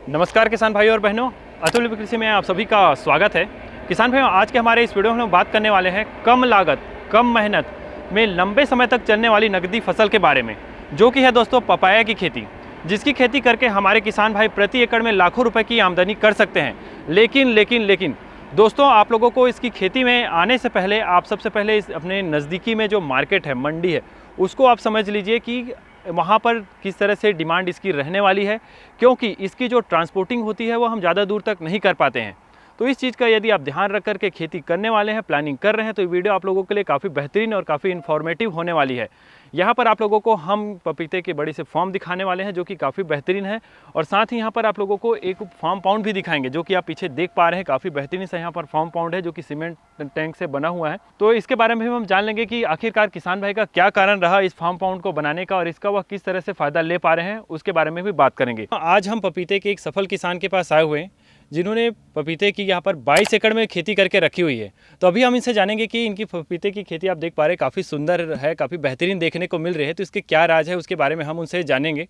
नमस्कार किसान भाइयों और बहनों, अतुल कृषि में आप सभी का स्वागत है। किसान भाइयों, आज के हमारे इस वीडियो में हम बात करने वाले हैं कम लागत कम मेहनत में लंबे समय तक चलने वाली नकदी फसल के बारे में, जो कि है दोस्तों पपाया की खेती, जिसकी खेती करके हमारे किसान भाई प्रति एकड़ में लाखों रुपए की आमदनी कर सकते हैं। लेकिन दोस्तों, आप लोगों को इसकी खेती में आने से पहले आप सबसे पहले इस अपने नज़दीकी में जो मार्केट है, मंडी है, उसको आप समझ लीजिए कि वहाँ पर किस तरह से डिमांड इसकी रहने वाली है, क्योंकि इसकी जो ट्रांसपोर्टिंग होती है वो हम ज़्यादा दूर तक नहीं कर पाते हैं। तो इस चीज़ का यदि आप ध्यान रख करके खेती करने वाले हैं, प्लानिंग कर रहे हैं, तो ये वीडियो आप लोगों के लिए काफ़ी बेहतरीन और काफ़ी इन्फॉर्मेटिव होने वाली है। यहाँ पर आप लोगों को हम पपीते के बड़े से फार्म दिखाने वाले हैं, जो कि काफ़ी बेहतरीन है, और साथ ही यहाँ पर आप लोगों को एक फार्म पाउंड भी दिखाएंगे, जो कि आप पीछे देख पा रहे हैं। काफ़ी बेहतरीन सा यहाँ पर फार्म पाउंड है, जो कि सीमेंट टैंक से बना हुआ है। तो इसके बारे में भी हम जान लेंगे कि आखिरकार किसान भाई का क्या कारण रहा इस फार्म पाउंड को बनाने का, और इसका वह किस तरह से फ़ायदा ले पा रहे हैं, उसके बारे में भी बात करेंगे। आज हम पपीते के एक सफल किसान के पास आए हुए हैं, जिन्होंने पपीते की यहाँ पर 22 एकड़ में खेती करके रखी हुई है। तो अभी हम इनसे जानेंगे कि इनकी पपीते की खेती आप देख पा रहे हैं काफ़ी सुंदर है, काफ़ी बेहतरीन देखने को मिल रही है। तो इसके क्या राज है, उसके बारे में हम उनसे जानेंगे।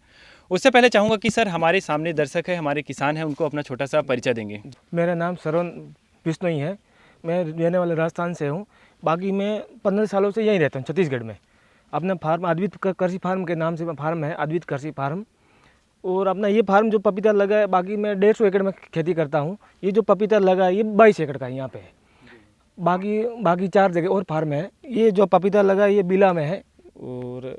उससे पहले चाहूँगा कि सर, हमारे सामने दर्शक है, हमारे किसान हैं, उनको अपना छोटा सा परिचय देंगे। मेरा नाम श्रवण बिश्नोई है। मैं रहने वाले राजस्थान से हूँ। बाकी मैं 15 सालों से यहीं रहता हूँ, छत्तीसगढ़ में। अपना फार्म अद्वित कृषि फार्म के नाम से फार्म है, अद्वित कृषि फार्म। और अपना ये फार्म जो पपीता लगा है, बाकी मैं 150 एकड़ में खेती करता हूँ। ये जो पपीता लगा है ये 22 एकड़ का है, यहाँ पे है। बाकी 4 जगह और फार्म है। ये जो पपीता लगा है ये बिला में है। और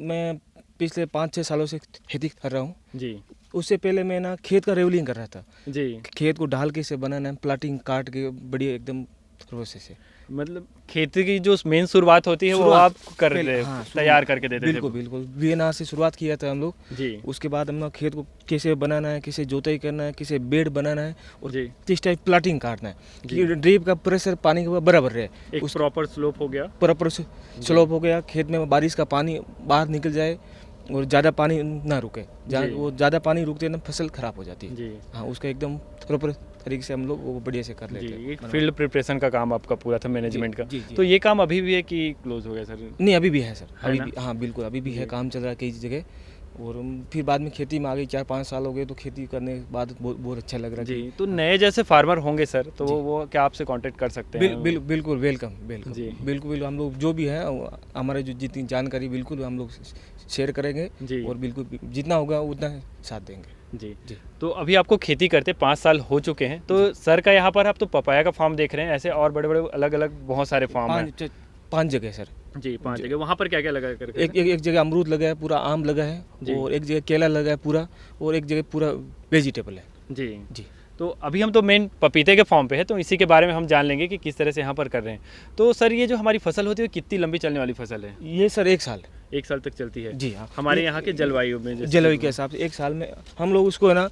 मैं पिछले 5-6 सालों से खेती कर रहा हूँ जी। उससे पहले मैं ना खेत का रेवलिंग कर रहा था जी, खेत को ढाल के से बनाना है, प्लाटिंग काट के बढ़िया एकदम प्रोसेस है। मतलब खेती की जो मेन शुरुआत होती है वो आप कर रहे हैं, हाँ, तैयार करके देते थे। बिल्कुल बीना से शुरुआत किया था हम लोग जी उसके बाद हम लोग खेत को कैसे बनाना है, कैसे जोताई करना है, कैसे बेड बनाना है और जी किस टाइप प्लाटिंग काटना है कि ड्रिप का प्रेशर पानी का बराबर रहे, एक प्रॉपर स्लोप हो गया। प्रॉपर स्लोप हो गया, खेत में बारिश का पानी बाहर निकल जाए और ज़्यादा पानी ना रुके। वो ज़्यादा पानी रुकते ना फसल खराब हो जाती है। जी हाँ, उसका एकदम प्रॉपर तरीके से हम लोग वो बढ़िया से कर लेते हैं। जी, फील्ड प्रिपरेशन का काम आपका पूरा था, मैनेजमेंट का। जी। तो ये काम अभी भी है कि क्लोज हो गया सर? नहीं, अभी भी है सर, है अभी ना? भी, हाँ बिल्कुल अभी भी है, काम चल रहा है कई जगह। और फिर बाद में खेती में आ गई, 4-5 साल हो गए तो खेती करने के बाद बहुत अच्छा लग रहा है जी। तो नए जैसे फार्मर होंगे सर, तो वो क्या आपसे कांटेक्ट कर सकते हैं? बिल्कुल वेलकम जी। बिल्कुल हम लोग जो भी है हमारे जो जितनी जानकारी बिल्कुल हम लोग शेयर करेंगे जी। और बिल्कुल जितना होगा उतना साथ देंगे। जी। तो अभी आपको खेती करते 5 साल हो चुके हैं, तो सर का यहाँ पर आप तो पपाया का फार्म देख रहे हैं, ऐसे और बड़े बड़े अलग अलग बहुत सारे फार्म हैं। 5 जगह सर। जी, 5 जगह। वहाँ पर क्या क्या लगा करके? एक जगह अमरूद लगा है, पूरा आम लगा है, और एक जगह केला लगा है पूरा, और एक जगह पूरा वेजिटेबल है। जी। तो अभी हम तो मेन पपीते के फॉर्म पे है, तो इसी के बारे में हम जान लेंगे कि किस तरह से यहाँ पर कर रहे हैं। तो सर, ये जो हमारी फसल होती है कितनी लंबी चलने वाली फसल है? ये सर 1 साल। 1 साल तक चलती है? जी हाँ। हमारे यहाँ के जलवायु में जलवायु के हिसाब से 1 साल में हम लोग उसको है ना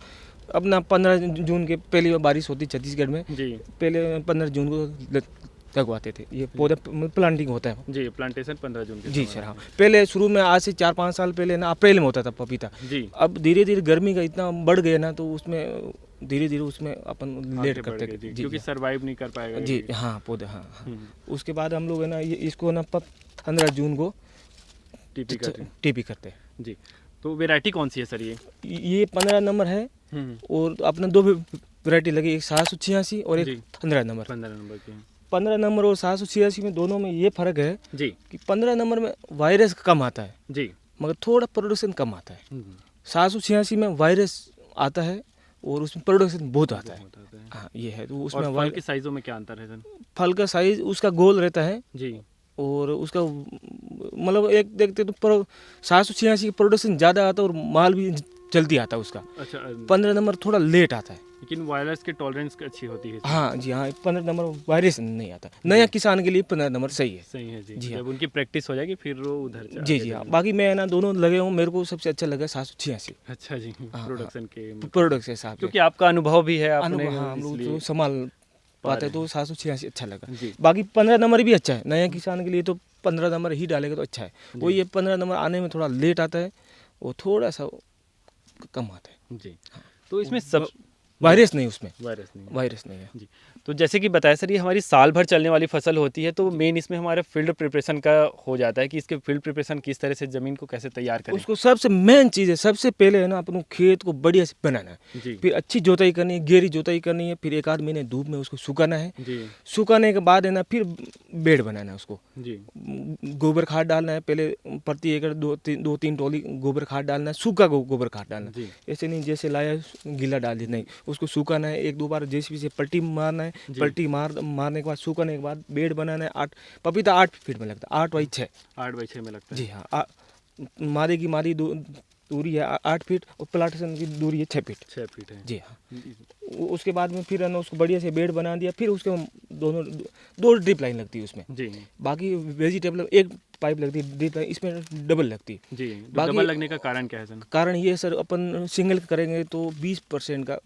अपना 15 जून के पहली बारिश होती छत्तीसगढ़ में। जी। पहले 15 जून को लगवाते थे ये पौधा, प्लांटिंग होता है। जी, प्लांटेशन 15 जून के जी सर। हाँ, पहले शुरू में आज से 4-5 साल पहले ना अप्रैल में होता था पपीता। जी। अब धीरे धीरे गर्मी का इतना बढ़ गया ना, तो उसमें धीरे धीरे उसमें अपन लेट करते जी, क्योंकि सर्वाइव नहीं कर पाएगा जी। हाँ, पौधे। हाँ। उसके बाद हम लोग है ना इसको ना 15 जून को टीपी करते हैं। जी। तो वैरायटी कौन सी है सर? ये 15 नंबर है, और अपना 2 वैरायटी लगी, एक 786 और एक 15 नंबर। 15 नंबर की। 15 नंबर और 786 में दोनों में ये फर्क है जी कि 15 नंबर में वायरस कम आता है, जी, मगर थोड़ा प्रोडक्शन कम आता है। 786 में वायरस आता है और उसमें प्रोडक्शन बहुत आता है। हाँ, ये है। तो उसमें फल के साइजों में क्या अंतर है सर? फल का साइज उसका गोल रहता है जी, और उसका मतलब एक देखते तो 786 की प्रोडक्शन ज़्यादा आता है और माल भी जल्दी आता है उसका। अच्छा। 15 नंबर थोड़ा लेट आता है, लेकिन वायरस की टॉलरेंस अच्छी होती है। हाँ जी। हाँ, 15 नंबर वायरस नहीं आता। नया किसान के लिए 15 नंबर सही है। सही है जी। जी। जब उनकी प्रैक्टिस हो जाएगी फिर वो उधर जी। हाँ, बाकी मैं ना दोनों लगे हूँ, मेरे को सबसे अच्छा लगा 786। अच्छा जी। प्रोडक्शन के प्रोडक्ट के हिसाब से, क्योंकि आपका अनुभव भी है, आपने हाँ, हम लोग तो संभाल पाते, तो 786 अच्छा लगा। जी। बाकी 15 नंबर भी अच्छा है, नया किसान के लिए तो 15 नंबर ही डालेगा तो अच्छा है। वो ये 15 नंबर आने में थोड़ा लेट आता है, वो थोड़ा सा कम आता है। जी। तो इसमें सब वायरस नहीं उसमें, वायरस नहीं है। वायरस नहीं है। जी, तो जैसे कि बताया सर, ये हमारी साल भर चलने वाली फसल होती है, तो मेन इसमें हमारा फील्ड प्रिपरेशन का हो जाता है कि इसके फील्ड प्रिपरेशन किस तरह से ज़मीन को कैसे तैयार करें। उसको सबसे मेन चीज़ है, सबसे पहले है ना अपन खेत को बढ़िया से बनाना है, जी फिर अच्छी जोताई करनी है, गहरी जोताई करनी है, फिर 1 आध महीने धूप में उसको सुखाना है, जी सुखाने के बाद है ना फिर बेड बनाना है उसको, जी गोबर खाद डालना है पहले, प्रति एकड़ 2-3 टोली गोबर खाद डालना है, सूखा गोबर खाद डालना है, जी ऐसे नहीं जैसे लाया गीला डाल दिया, नहीं उसको सुखाना है, 1-2 बार जेसीबी से पलटी मारना है, जी। पलटी मारने के बाद सुखाने के बाद बेड बनाना है। 8 पपीता 8 फीट में लगता है, 8x6। 8x6 में लगता है। जी हाँ, मादी दूरी है 8 फीट और प्लांटेशन की दूरी है 6 फीट। 6 फीट है। जी हाँ, उसके बाद में फिर है ना उसको बढ़िया से बेड बना दिया, फिर उसके दोनों 2 ड्रिप लाइन लगती है उसमें, जी बाकी वेजिटेबल 1 पाइप लगती है ड्रिप लाइन, इसमें डबल लगती है। जी, बाकी- डबल लगने का कारण क्या है सर? कारण ये सर अपन सिंगल करेंगे तो 20% का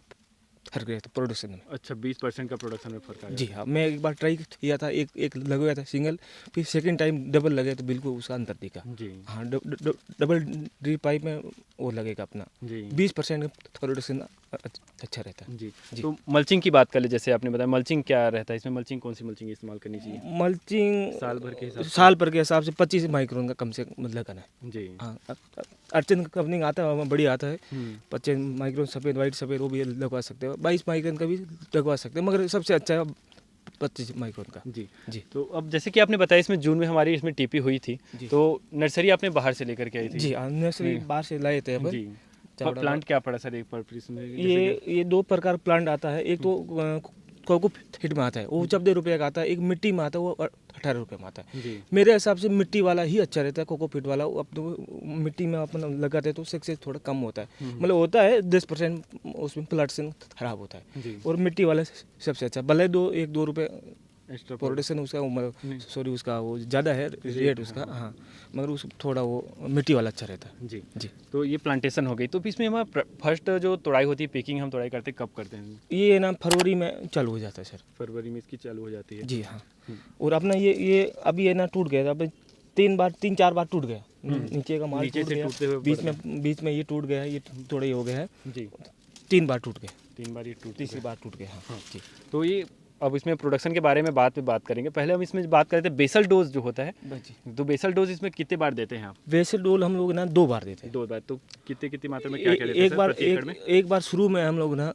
फर्क रहता है प्रोडक्शन में। अच्छा, 20% का प्रोडक्शन में फर्क आया। जी हाँ, मैं एक बार ट्राई किया था, एक लगवाया था सिंगल, फिर सेकंड टाइम डबल लगे तो बिल्कुल उसका अंतर दिखा। जी हाँ, डबल ड्रिप पाइप में वो लगेगा अपना जी 20% का प्रोडक्शन अच्छा रहता है। जी। जी। तो मल्चिंग की बात कर ले, जैसे आपने बताया मल्चिंग क्या रहता है इसमें, मल्चिंग कौन सी मल्चिंग इस्तेमाल करनी चाहिए मल्चिंग साल भर के हिसाब से? साल भर के हिसाब से 25 माइक्रोन का कम से कम लगाना है। जी। हाँ, अर्चन कंपनी का आता है, बढ़िया आता है, हम्म, 25 माइक्रोन सफ़ेद वाइट सफ़ेद वो भी लगवा सकते हो, 22 माइक्रोन का भी लगवा सकते हैं, मगर सबसे अच्छा है 25 माइक्रोन का। जी जी। तो अब जैसे कि आपने बताया इसमें जून में हमारी इसमें टीपी हुई थी, जी। तो नर्सरी आपने बाहर से लेकर के आई थी? जी हाँ, नर्सरी बाहर से लाए थे अपन। जी। चावड़ा प्लांट क्या पड़ा सर एक पर इसमें? ये 2 प्रकार प्लांट आता है, एक तो कोको फीट में आता है, वो 14 रुपये का आता है, एक मिट्टी में आता है, वो 18 रुपये में आता है। जी मेरे हिसाब से मिट्टी वाला ही अच्छा रहता है, कोको फीट वाला। अब तो मिट्टी में अपन लगाते हैं तो सक्सेस थोड़ा कम होता है, मतलब होता है 10% उसमें प्रोडक्शन खराब होता है, जी और मिट्टी वाला सबसे अच्छा, भले 1-2 रुपये एक्स्ट्रा प्रोडक्शन उसका नहीं। सॉरी उसका वो ज़्यादा है रेट उसका, हाँ, मगर उस थोड़ा वो मिट्टी वाला अच्छा रहता है। जी। जी, तो ये प्लांटेशन हो गई, तो इसमें हमारा फर्स्ट जो तोड़ाई होती है, पिकिंग हम तोड़ाई करते कब करते हैं? ये ना फरवरी में चालू हो जाता है सर। फरवरी में इसकी चालू हो जाती है। जी हाँ, और अपना ये अभी है ना टूट गया था, अब 3-4 बार टूट गया, नीचे का माल नीचे टूट से गया, टूटते हुए बीच में ये टूट गया है, ये थोड़ा ही हो गया है, जी 3 बार टूट गया, 3 बार ये टूट तीसरी बार टूट गया। हाँ जी। तो ये अब इसमें प्रोडक्शन के बारे में बात करेंगे, पहले हम इसमें बात करते हैं बेसल डोज जो होता है। जी, तो बेसल डोज इसमें कितने बार देते हैं आप? वैसे डोल हम लोग ना 2 बार देते हैं। 2 बार। तो कितनी मात्रा में क्या क्या देते हैं एक सर बार प्रति एकड़ में? एक बार शुरू में हम लोग ना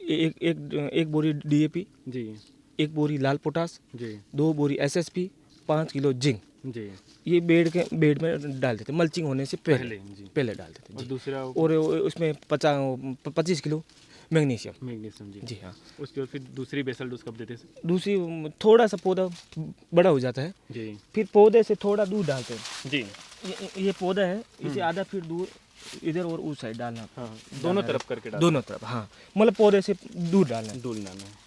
एक बोरी DAP, जी 1 बोरी लाल पोटास, जी 2 बोरी SSP, 5 किलो जिंक, जी। ये बेड में डाल देते, मल्चिंग होने से पहले जी। पहले डाल देते और जी। दूसरा और उसमें 25 किलो मैग्नीशियम। मैग्नीशियम जी। जी हाँ, उसके बाद फिर दूसरी बेसल डोज कब देते हैं सर? दूसरी थोड़ा सा पौधा बड़ा हो जाता है, जी फिर पौधे से थोड़ा दूर डालते हैं। जी ये पौधा है, इसे आधा फीट दूर इधर और उस साइड डालना, हाँ, दोनों तरफ करके डाल दोनों तरफ, हाँ, मतलब पौधे से दूर डालना है। दूर डालना है।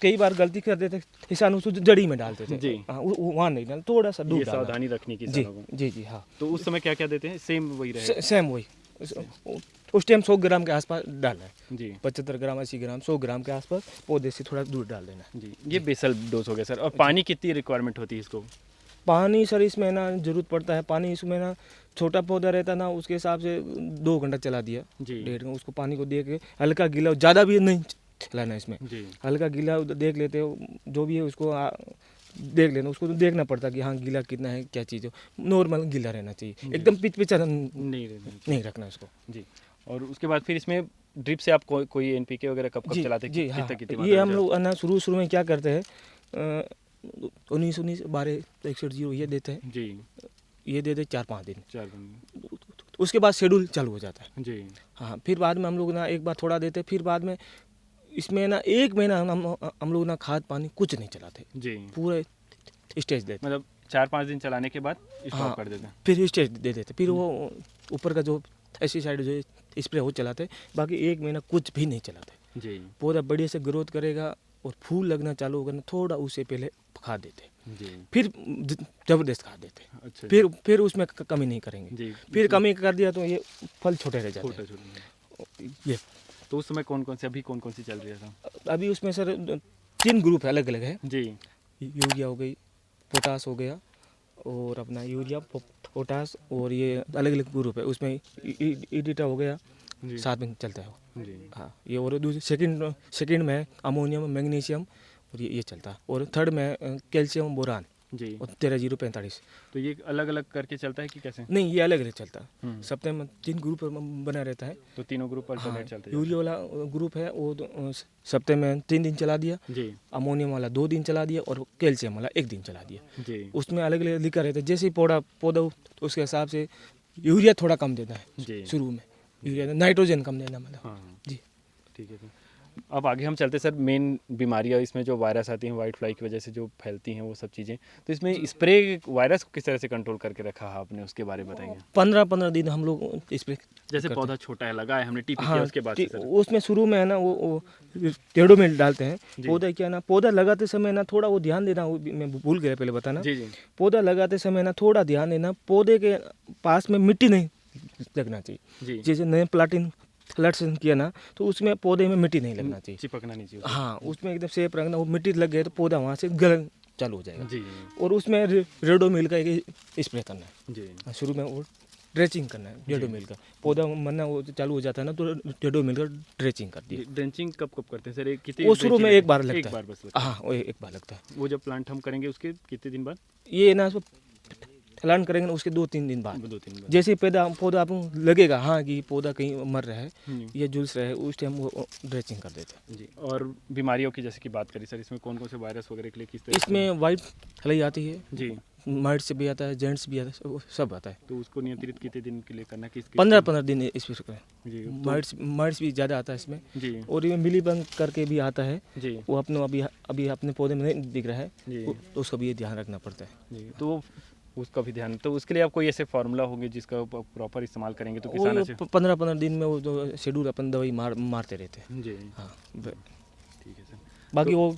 कई बार गलती कर देते किसान उसको जड़ी में डालते थे। जी। हाँ, वहाँ नहीं डालना, थोड़ा सा दूर ये डालना। सावधानी रखनी की जी सारों को। जी जी हाँ, तो उस समय क्या क्या देते हैं? सेम वही रहेगा? सेम वही, उस टाइम 100 ग्राम के आसपास डालना है, जी 75 ग्राम 80 ग्राम 100 ग्राम के आसपास पौधे से थोड़ा दूर डाल देना है। जी। ये बेसल डोज हो गया सर। और पानी कितनी रिक्वायरमेंट होती है इसको? पानी सर इसमें ना ज़रूरत पड़ता है, पानी इसमें ना छोटा पौधा रहता ना, उसके हिसाब से 2 घंटा चला दिया, जी 1.5 घंटा उसको पानी को दे के, हल्का गीला, ज़्यादा भी नहीं चलाना इसमें, जी हल्का गीला देख लेते हो, जो भी है उसको देख लेना, उसको तो देखना पड़ता कि हाँ गीला कितना है, क्या चीज़ हो, नॉर्मल गीला रहना चाहिए, एकदम पिच नहीं रहना। नहीं रखना उसको। जी। और उसके बाद फिर इसमें ड्रिप से आप कोई NPK वगैरह कब जी चलाते हैं? जी हाँ, कितनी ये मात्रा हम में लोग ना शुरू में क्या करते हैं, 19 12 61 ये देते हैं, जी ये देते 4-5 दिन, 4 दिन। उसके बाद शेड्यूल चालू हो जाता है। जी हाँ, फिर बाद में हम लोग ना एक बार थोड़ा देते, फिर बाद में इसमें ना 1 महीना हम लोग ना खाद पानी कुछ नहीं चलाते, जी। पूरे स्टेज देते, मतलब 4-5 दिन चलाने के बाद हाँ, स्टॉप कर देते हैं। फिर स्टेज दे देते, फिर वो ऊपर का जो पेस्टिसाइड जो स्प्रे वो चलाते, बाकी 1 महीना कुछ भी नहीं चलाते। जी पौधा बढ़िया से ग्रोथ करेगा और फूल लगना चालू होगा ना, थोड़ा उससे पहले खाद देते, जी। फिर ज़बरदस्त खाद देते, अच्छा। फिर उसमें कमी नहीं करेंगे, जी। फिर कमी कर दिया तो ये फल छोटे रह जाते छोटा हैं। छोटा। ये तो उस समय अभी कौन कौन सी चल रही है सर? अभी उसमें सर 3 ग्रुप है, अलग अलग है, जी यूरिया हो गई, पोटास हो गया, और अपना यूरिया पोटास, और ये अलग अलग ग्रुप है, उसमें ईडिटा हो गया, जी। साथ में चलता है वो। जी हाँ, ये और दूसरे सेकंड में अमोनियम मैग्नीशियम और ये चलता है, और थर्ड में कैल्शियम बोरान जी। और 13-0-45। तो ये अलग अलग करके चलता है कि कैसे? नहीं, ये अलग अलग चलता है, हम्म। सप्ताह में 3 ग्रुप बना रहता है। तो तीनों ग्रुप हाँ, अल्टरनेट चलते यूरिया वाला ग्रुप है वो सप्ताह में 3 दिन चला दिया, हैं। जी अमोनियम वाला 2 दिन चला दिया, और कैल्शियम वाला 1 दिन चला दिया। जी उसमें अलग अलग लिखा रहता है, जैसे ही पौधा तो उसके हिसाब से यूरिया थोड़ा कम देना है जी। शुरू में, यूरिया नाइट्रोजन कम देना मतलब। हाँ जी। ठीक है सर। अब आगे हम चलते सर, मेन बीमारियाँ इसमें जो वायरस आती हैं वाइट फ्लाई की वजह से जो फैलती हैं वो सब चीज़ें, तो इसमें स्प्रे वायरस को किस तरह से कंट्रोल करके रखा है आपने, उसके बारे में बताएंगे? 15-15 दिन हम लोग स्प्रे जैसे करते पौधा छोटा है लगाया हमने टीपी किया हाँ, उसके बाद से सर? उसमें शुरू में है ना वो टेढ़ों में डालते हैं जी। पौधा। क्या ना, पौधा लगाते समय ना थोड़ा वो ध्यान देना, मैं भूल गया पहले बताना। जी जी पौधा लगाते समय ना थोड़ा ध्यान देना, पौधे के पास में मिट्टी नहीं लगना चाहिए। जी। जैसे नए प्लाटिन फ्लड्स किया ना, तो उसमें पौधे में मिट्टी नहीं लगना चाहिए। चिपकना नहीं चाहिए हाँ, उसमें एकदम सेफ रखना। वो मिट्टी लग गई तो पौधा वहाँ से गलन चालू हो जाएगा। जी और उसमें रेडोमिल का एक स्प्रे करना है। जी शुरू में वो ड्रेचिंग करना है रेडोमिल का। पौधा मरना वो चालू हो जाता है ना, तो रेडोमिल का ड्रेचिंग कर दिया। ड्रेंचिंग कब कब करते हैं सर? एक कितनी वो शुरू में एक बार एक लगता बार है। बस लगता हाँ, वो एक बार लगता है। है। वो जब प्लांट हम करेंगे उसके कितने दिन बाद? ये ना इसको फैलान करेंगे ना, उसके 2-3 दिन बाद 2-3 बाद। जैसे पौधा आपको लगेगा हाँ कि पौधा कहीं मर रहा है, जी। ये झुलस रहा है, उस टाइम वो ड्रेचिंग कर देते हैं। जी। और बीमारियों की जैसे कि बात करी सर, इसमें कौन कौन से वायरस वगैरह के लिए किस तरह से? इसमें वाइट फ्लाई आती है, जी। माइट से भी आता है, जेंट्स भी आता है, वो सब आता है। तो उसको नियंत्रित कितने दिन के लिए करना है? 15-15 दिन इस पर जी माइट्स भी ज़्यादा आता है इसमें। जी और ये मिलीबग करके भी आता है, जी वो अभी अपने पौधे में नहीं दिख रहा है, जी तो उसका भी ये ध्यान रखना पड़ता है। जी। तो उसका भी ध्यान, तो उसके लिए आप कोई ऐसे फार्मूला होंगे जिसका प्रॉपर इस्तेमाल करेंगे तो किसान अच्छे? 15-15 दिन में वो जो शेड्यूल अपन दवाई मारते रहते हैं। जी हाँ, ठीक है सर। बाकी वो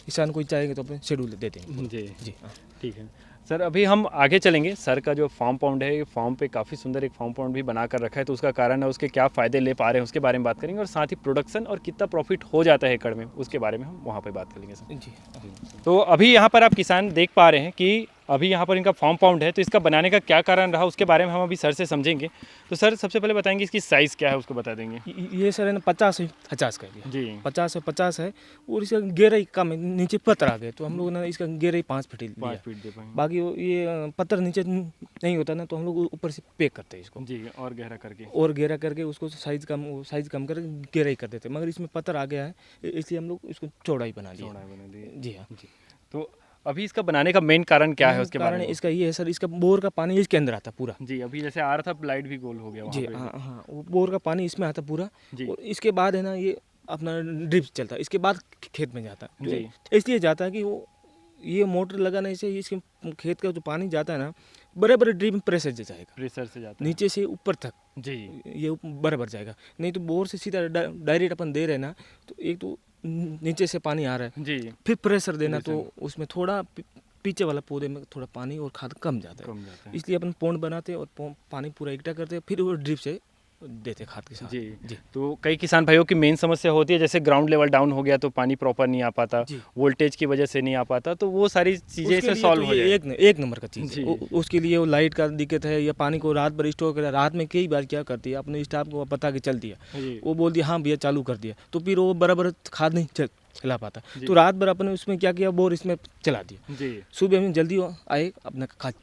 किसान कोई चाहेंगे तो अपन शेड्यूल देते हैं। जी जी हाँ। ठीक है सर। अभी हम आगे चलेंगे। सर का जो फार्म पाउंड है, फार्म पे काफ़ी सुंदर एक फार्म पाउंड भी बना कर रखा है, तो उसका कारण है, उसके क्या फ़ायदे ले पा रहे हैं उसके बारे में बात करेंगे, और साथ ही प्रोडक्शन और कितना प्रॉफिट हो जाता है एकड़ में उसके बारे में हम वहाँ पे बात करेंगे सर। जी। तो अभी यहाँ पर आप किसान देख पा रहे हैं कि अभी यहाँ पर इनका फार्म पाउंड है, तो इसका बनाने का क्या कारण रहा उसके बारे में हम अभी सर से समझेंगे। तो सर सबसे पहले बताएंगे इसकी साइज़ क्या है, उसको बता देंगे। ये सर है ना 50 का है। जी 50 है, और इसका गहराई कम है, नीचे पत्थर आ गए, तो हम लोग ना इसका गहराई 5 फीट 5 लिया। फीट दे पाएंगे। बाकी ये पत्थर नीचे नहीं होता ना, तो हम लोग ऊपर से पैक करते हैं इसको, जी, और गहरा करके। और गहरा करके उसको साइज कम कर गहराई कर देते हैं। मगर इसमें पत्थर आ गया है, इसलिए हम लोग इसको चौड़ाई बना लिया। चौड़ाई बना दी। जी हाँ। जी। तो अभी इसका बनाने का मेन कारण क्या है उसके बारे कारण में? इसका ये है सर, इसका बोर का पानी इसके अंदर आता पूरा। जी, अभी जैसे आ रहा था लाइट भी गोल हो गया वहाँ जी पे। हाँ हाँ, वो बोर का पानी इसमें आता पूरा। जी। और इसके बाद है ना ये अपना ड्रिप चलता है, इसके बाद खेत में जाता है। जी। इसलिए जाता है कि वो ये मोटर लगाने से इसके खेत का जो पानी जाता है ना, बराबर ड्रिप में प्रेशर से जाएगा, प्रेशर से जाता है। नीचे से ऊपर तक जी ये बराबर जाएगा। नहीं तो बोर से सीधा डायरेक्ट अपन दे रहे हैं ना, तो एक तो नीचे से पानी आ रहा है, जी। फिर प्रेशर देना, तो उसमें थोड़ा पीछे वाला पौधे में थोड़ा पानी और खाद कम जाता है। कम जाता है। इसलिए अपन पौंड बनाते हैं और पानी पूरा इकट्ठा करते हैं, फिर वो ड्रिप से देते खाद के साथ। जी जी। तो कई किसान भाइयों की मेन समस्या होती है, जैसे ग्राउंड लेवल डाउन हो गया तो पानी प्रॉपर नहीं आ पाता, जी। वोल्टेज की वजह से नहीं आ पाता, तो वो सारी चीज़ें उसके इसमें लिए सॉल्व तो हो ये जाए। एक नंबर का चीज़ जी। है। उसके लिए वो लाइट का दिक्कत है, या पानी को रात भर स्टोर कर, रात में कई बार क्या करती है, अपने स्टाफ को बता के चल दिया, जी वो बोल दिया हाँ भैया चालू कर दिया, तो फिर वो बराबर खाद नहीं चला पाता। जी। तो रात भर अपने उसमें क्या किया, बोर इसमें चला दिया, जी सुबह में जल्दी आए अपना खाद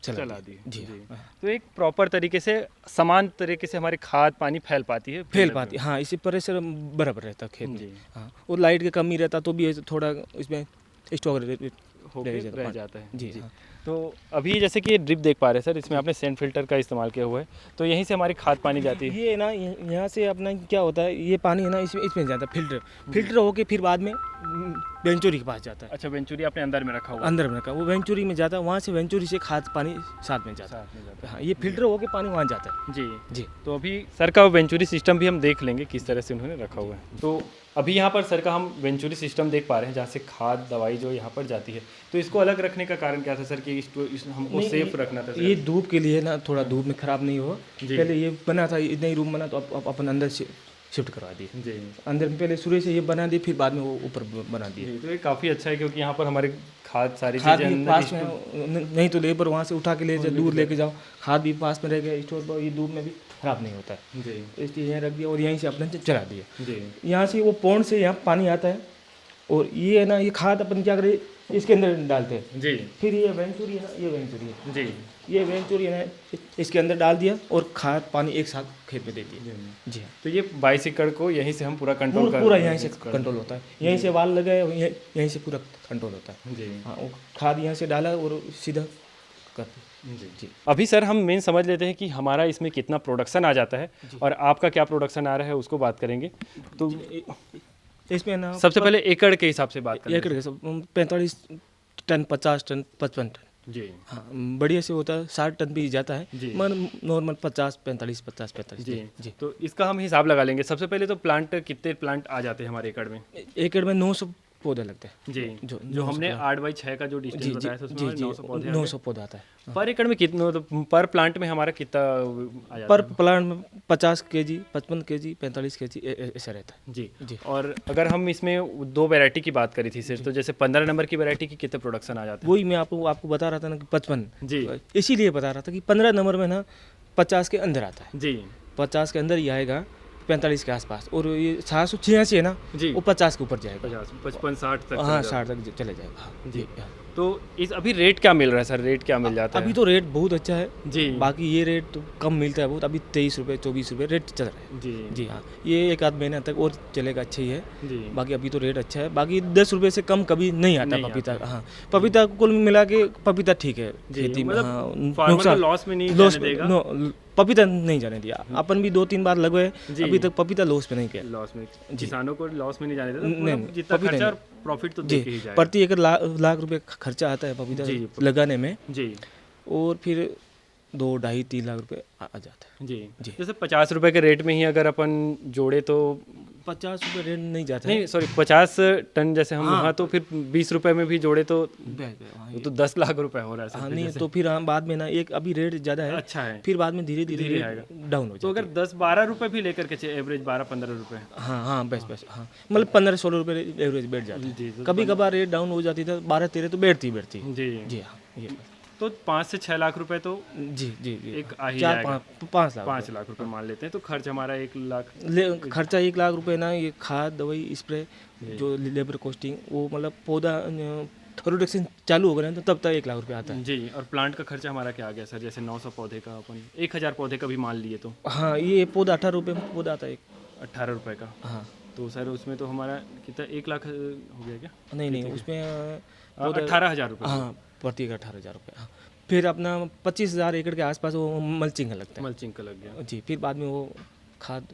चला चला दी। जी जी। हाँ। तो एक प्रॉपर तरीके से समान तरीके से हमारी खाद पानी फैल पाती है, फैल पाती, हाँ, इसी प्रेशर बराबर रहता है खेत में। जी। हाँ, और लाइट की कमी रहता तो भी थोड़ा इसमें स्टॉक होके रह जाता रह पानी। जाता है। जी हाँ। तो अभी जैसे कि ये ड्रिप देख पा रहे हैं सर, इसमें आपने सेंड फिल्टर का इस्तेमाल किया हुआ है, तो यहीं से हमारी खाद पानी जाती है। ये ना यहाँ से अपना क्या होता है, ये पानी है ना इसमें जाता है, फिल्टर होके फिर बाद में वेंचुरी के पास जाता है। अच्छा, वेंचुरी आपने अंदर में रखा हुआ है। अंदर में रखा, वो वेंचुरी में जाता है, वहाँ से वेंचुरी से खाद पानी साथ में जाता साथ में जाता है। हाँ, ये फिल्टर होके पानी वहाँ जाता है। है। जी जी। तो अभी सर का वेंचुरी सिस्टम भी हम देख लेंगे किस तरह से उन्होंने रखा हुआ है। तो अभी यहाँ पर सर का हम वेंचुरी सिस्टम देख पा रहे हैं, जहाँ से खाद दवाई जो यहाँ पर जाती है, तो इसको अलग रखने का कारण क्या था सर कि हमको नहीं, सेफ रखना था सर? ये धूप के लिए ना, थोड़ा धूप में खराब नहीं हो। जी। पहले ये बना था, इतना ही रूम बना, तो अब अपन अंदर से शिफ्ट करवा दिए। जी अंदर में पहले शुरू से ये बना दिए, फिर बाद में वो ऊपर बना दिए। जी। तो ये काफ़ी अच्छा है, क्योंकि यहाँ पर हमारे खाद सारी खाद चीजें भी अंदर पास में है, नहीं तो लेबर वहाँ से उठा के ले जाओ, दूर लेके जाओ, खाद भी पास में रह गया स्टोर पर, ये धूप में भी खराब नहीं होता है। जी तो इस चीज़ यहाँ रख दिया और यहीं से अपने चला दिया। जी यहाँ से वो पौंड से यहाँ पानी आता है और ये है ना, ये खाद अपन क्या करें इसके अंदर डालते हैं। जी फिर ये वेंचुरी है ना, ये वेंचुरी है, जी ये वेंचुरी है ना, इसके अंदर डाल दिया और खाद पानी एक साथ खेत में दे दिया। जी हाँ, तो ये 22 एकड़ को यहीं से हम पूरा कंट्रोल कर पूरा यहीं से कंट्रोल होता है, यहीं से वाल लगाए, यहीं से पूरा कंट्रोल होता है। जी हाँ, वो खाद यहाँ से डाला और सीधा कर जी अभी सर हम मेन समझ लेते हैं कि हमारा इसमें कितना प्रोडक्शन आ जाता है और आपका क्या प्रोडक्शन आ रहा है उसको बात करेंगे। तो इसमें ना सबसे पहले एकड़ के हिसाब से बात करें। एकड़ के सब 45 टन, 50 टन, 55 टन। जी हाँ, बढ़िया से होता है, 60 टन भी जाता है, जी। मन नॉर्मल 50-45 जी जी। तो इसका हम हिसाब लगा लेंगे। सबसे पहले तो प्लांट कितने प्लांट आ जाते हैं हमारे एकड़ में? एकड़ में 900 पौधे लगते हैं। जी जो जो हमने 8x6 का जो डिस्टेंस जी बताया था उसमें जी हमारे जी 900 पौधे आ 900 पौधा आता है। गए। पर एकड़ में कितना तो पर प्लांट में हमारा कितना आ जाता पर प्लांट में 50 kg, 55 kg, 45 kg ऐसा रहता है। है? जी जी। और अगर हम इसमें 2 वैरायटी की बात करी थी सिर्फ, तो जैसे 15 नंबर की वैरायटी की कितने प्रोडक्शन आ जाता है? वही मैं आपको बता रहा था ना कि 55, जी इसीलिए बता रहा था कि 15 नंबर में ना 50 के अंदर आता है, जी 50 के अंदर ही आएगा, 45 के आसपास। और ये 786 है ना, जी वो 50 के ऊपर जाएगा। 50 55 60 तक हाँ, चला 60 तक चले जाएगा। हाँ, जी। हाँ। तो इस अभी रेट क्या मिल रहा है सर? रेट क्या मिल जाता है अभी तो रेट बहुत अच्छा है। जी बाकी ये रेट तो कम मिलता है बहुत, अभी 23 रुपये 24 रुपये रेट चल रहा है। जी जी हाँ, ये एक आध महीना तक और चलेगा, अच्छा ही है। जी बाकी अभी तो रेट अच्छा है, बाकी 10 रुपये से कम कभी नहीं आता नहीं पपीता। हाँ, पपीता कुल मिला के पपीता ठीक है जी, खेती में। मतलब हाँ, फार्मर को लॉस में नहीं लॉस जाने देगा। पपीता नहीं जाने दिया। अपन भी 2-3 बार लगवाए, जी। अभी तक पपीता लॉस पे नहीं किया। लॉस में किसानों को लॉस में नहीं जाने देता, नहीं, मतलब नहीं, जितना पपीता खर्चा और नहीं। प्रॉफिट तो जी, देके ही जाएगा। प्रति एकड़ लाख रुपए खर्चा आता है पपीता जी। लगाने में, जी और फिर 2-2.5-3 लाख रुपए आ जाता है। जी जी। जैसे 50 रुपए के रेट में ही अगर अपन जोड़े तो 50 रुपये रेट नहीं जाता है। नहीं सॉरी 50 टन जैसे हम हाँ। वहाँ तो फिर 20 रुपए में भी जोड़े तो हाँ, वो तो 10 लाख रुपए हो रहा है हाँ सर। नहीं तो फिर हम बाद में ना, एक अभी रेट ज़्यादा है, अच्छा है। फिर बाद में धीरे धीरे धीरे आएगा। डाउन हो तो जाता अगर 10-12 रुपए भी लेकर के एवरेज 12-15 रुपए। है। हाँ हाँ, बस हाँ, मतलब 15-16 रुपये एवरेज बैठ जाता है। जी कभी कभार रेट डाउन हो जाती था, 12-13 तो बैठती जी जी हाँ, ये तो 5 से 6 लाख रुपए तो जी जी जी एक आ ही 4-5 लाख 5 लाख रुपए मान लेते हैं, तो खर्च हमारा 1 लाख। खर्चा 1 लाख रुपए ना, ये खाद दवाई स्प्रे जो लेबर कॉस्टिंग, वो मतलब पौधा प्रोडक्शन चालू होगा ना, तो तब तक 1 लाख रुपए आता है। जी। और प्लांट का खर्चा हमारा क्या आ गया सर? जैसे 900 पौधे का अपन 1000 पौधे का भी मान लिए तो हाँ, ये पौधा 18 रुपये में पौधा आता है एक। 18 रुपए का। हाँ तो सर उसमें तो हमारा कितना 1 लाख हो गया क्या? नहीं, उसमें 18,000 रुपए। हाँ, प्रति एकड़ 18,000 रुपये। हाँ, फिर अपना 25,000 एकड़ के आसपास वो मल्चिंग लगता मल्चिंग का लग गया। है जी। फिर बाद में वो खाद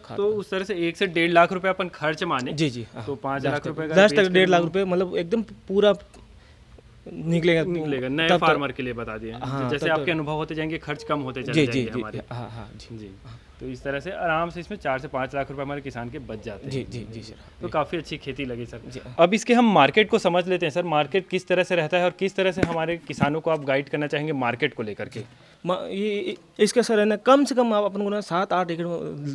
खाद तो उस तरह से 1 से 1.5 लाख रुपए अपन खर्च माने जी जी हाँ, तो 5 लाख रुपए का लास्ट तक बेच 1.5 लाख कर रुपये मतलब एकदम पूरा निकलेगा। निकलेगा नए तब तक- फार्मर के लिए बता दिए। हाँ, जैसे तब आपके तक- अनुभव होते जाएंगे खर्च कम होते चले जी जी जाएंगे जी हमारे। हाँ हाँ जी जी तो इस तरह से आराम से इसमें 4 से 5 लाख रुपए हमारे किसान के बच जाते हैं। जी जी जी सर। तो काफ़ी अच्छी खेती लगी सर। जी। अब इसके हम मार्केट को समझ लेते हैं सर। मार्केट किस तरह से रहता है और किस तरह से हमारे किसानों को आप गाइड करना चाहेंगे मार्केट को लेकर के? ये इसका सर है ना, कम से कम आप अपन को ना 7-8 एकड़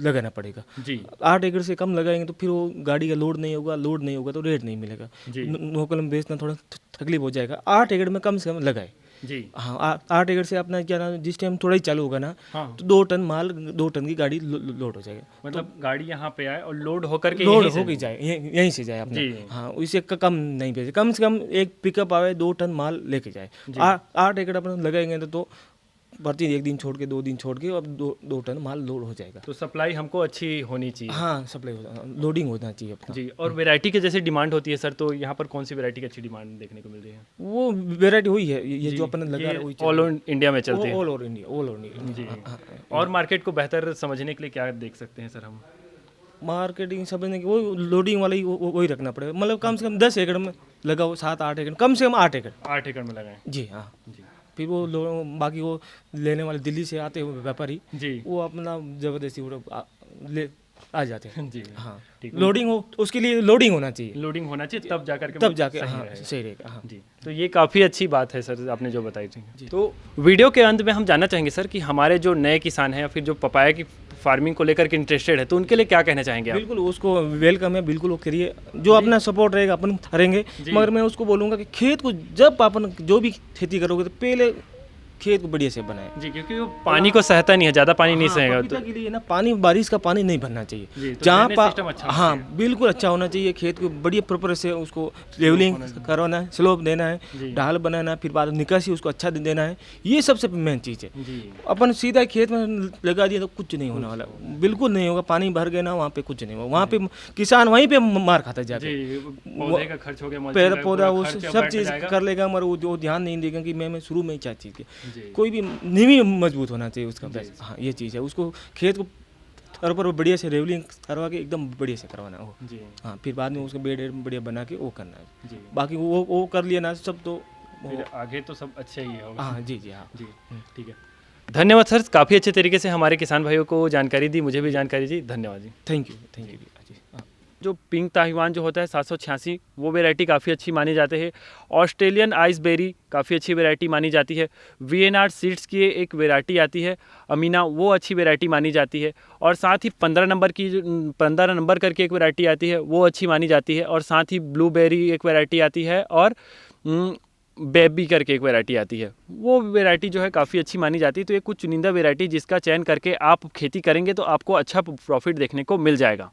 लगाना पड़ेगा। जी 8 एकड़ से कम लगाएंगे तो फिर वो गाड़ी का लोड नहीं होगा, लोड नहीं होगा तो रेट नहीं मिलेगा। जी लोकल में बेचना थोड़ा तकलीफ हो जाएगा। 8 एकड़ में कम से कम लगाए। जी हाँ, 8 एकड़ से अपना क्या ना, जिस टाइम थोड़ा ही चालू होगा ना, हाँ तो 2 टन माल, 2 टन की गाड़ी लोड हो जाएगा। मतलब गाड़ी यहाँ पे आए और लोड होकर के लोड यहीं से- होके जाए, यहीं से जाए अपना। जी। हाँ, उससे कम नहीं भेजे, कम से कम एक पिकअप आवे 2 टन माल लेके जाए। 8 एकड़ अपना लगाएंगे तो प्रति 1 दिन छोड़ के 2 दिन छोड़ के अब 2 टन माल लोड हो जाएगा। तो सप्लाई हमको अच्छी होनी चाहिए। हाँ, सप्लाई लोडिंग होना चाहिए अपना। जी। और वैरायटी के जैसे डिमांड होती है सर, तो यहाँ पर कौन सी वैरायटी की अच्छी डिमांड देखने को मिल रही है? वो वेराइटी हुई है, ये जो अपन लगा रहे हैं वही ऑल ओवर इंडिया में चलती है। ऑल ओवर इंडिया जी। हाँ, हाँ। और मार्केट को बेहतर समझने के लिए क्या देख सकते हैं सर हम? मार्केटिंग समझने की वो लोडिंग वाला ही वही रखना पड़ेगा। मतलब कम से कम 10 एकड़ में लगाओ, 7-8 एकड़, कम से कम 8 एकड़। 8 एकड़ में लगाएं। जी हाँ। जी फिर वो बाकी वो लेने वाले दिल्ली से आते हुए व्यापारी, जी वो अपना जबरदस्ती वो ले आ जाते हैं। जी हाँ, ठीक। लोडिंग हो, उसके लिए लोडिंग होना चाहिए, लोडिंग होना चाहिए तब जाकर के तब जाके सही हाँ रहेगा। सही रहेगा। हाँ जी। तो ये काफ़ी अच्छी बात है सर आपने जो बताई थी। तो वीडियो के अंत में हम जानना चाहेंगे सर कि हमारे जो नए किसान हैं या फिर जो पपाया की फार्मिंग को लेकर के इंटरेस्टेड है तो उनके लिए क्या कहना चाहेंगे आप? बिल्कुल उसको वेलकम है, बिल्कुल वो करिए, जो अपना सपोर्ट रहेगा अपन करेंगे। मगर मैं उसको बोलूँगा कि खेत को जब अपन जो भी खेती करोगे तो पहले खेत को बढ़िया से बनाए जी, क्योंकि वो पानी को सहता नहीं है, ज़्यादा पानी नहीं सहेगा पपीता के लिए ना पानी, बारिश का पानी नहीं भरना चाहिए। जी, तो जहाँ drainage system अच्छा होना हाँ बिल्कुल अच्छा होना चाहिए। खेत को बढ़िया प्रॉपर से उसको लेवलिंग करवाना है, स्लोप देना है, ढाल बनाना है, फिर बाद में निकासी उसको अच्छा देना है। ये सबसे मेन चीज़ है। जी अपन सीधा खेत में लगा दिया तो कुछ नहीं होने वाला, बिल्कुल नहीं होगा। पानी भर गया ना वहाँ पे कुछ नहीं होगा, वहाँ पे किसान वहीं पे मार खाता है जाके। जी, पौधे का खर्च हो गया, mulching पेड़ का पौधा पूरा वो खर्च सब बैठ चीज़ जाएगा। कर लेगा, मगर वो ध्यान नहीं देगा कि मैं शुरू में ही क्या चीज़ की जी। कोई भी नींव मजबूत होना चाहिए उसका बस। हाँ ये चीज़ है, उसको खेत को पर बढ़िया से रेवलिंग करवा के एकदम बढ़िया से करवाना है वो। जी हाँ फिर बाद में उसको बेड बढ़िया बना के वो करना है। जी, बाकी वो कर लिया ना सब तो फिर आगे तो सब अच्छा ही होगा। हाँ जी हाँ जी ठीक है, धन्यवाद सर, काफ़ी अच्छे तरीके से हमारे किसान भाइयों को जानकारी दी, मुझे भी जानकारी दी, धन्यवाद जी। थैंक यू जी हाँ। जो पिंक ताहिवान जो होता है 786 वो वैरायटी काफ़ी अच्छी मानी जाती है। ऑस्ट्रेलियन आइसबेरी काफ़ी अच्छी वैरायटी मानी जाती है। वीएनआर सीड्स की एक वैरायटी आती है अमीना, वो अच्छी वैरायटी मानी जाती है। और साथ ही 15 नंबर करके एक वैरायटी आती है वो अच्छी मानी जाती है। और साथ ही ब्लूबेरी एक वैरायटी आती है और बेबी करके एक वैरायटी आती है, वो वैरायटी जो है काफ़ी अच्छी मानी जाती है। तो ये कुछ चुनिंदा वैरायटी जिसका चयन करके आप खेती करेंगे तो आपको अच्छा प्रॉफिट देखने को मिल जाएगा।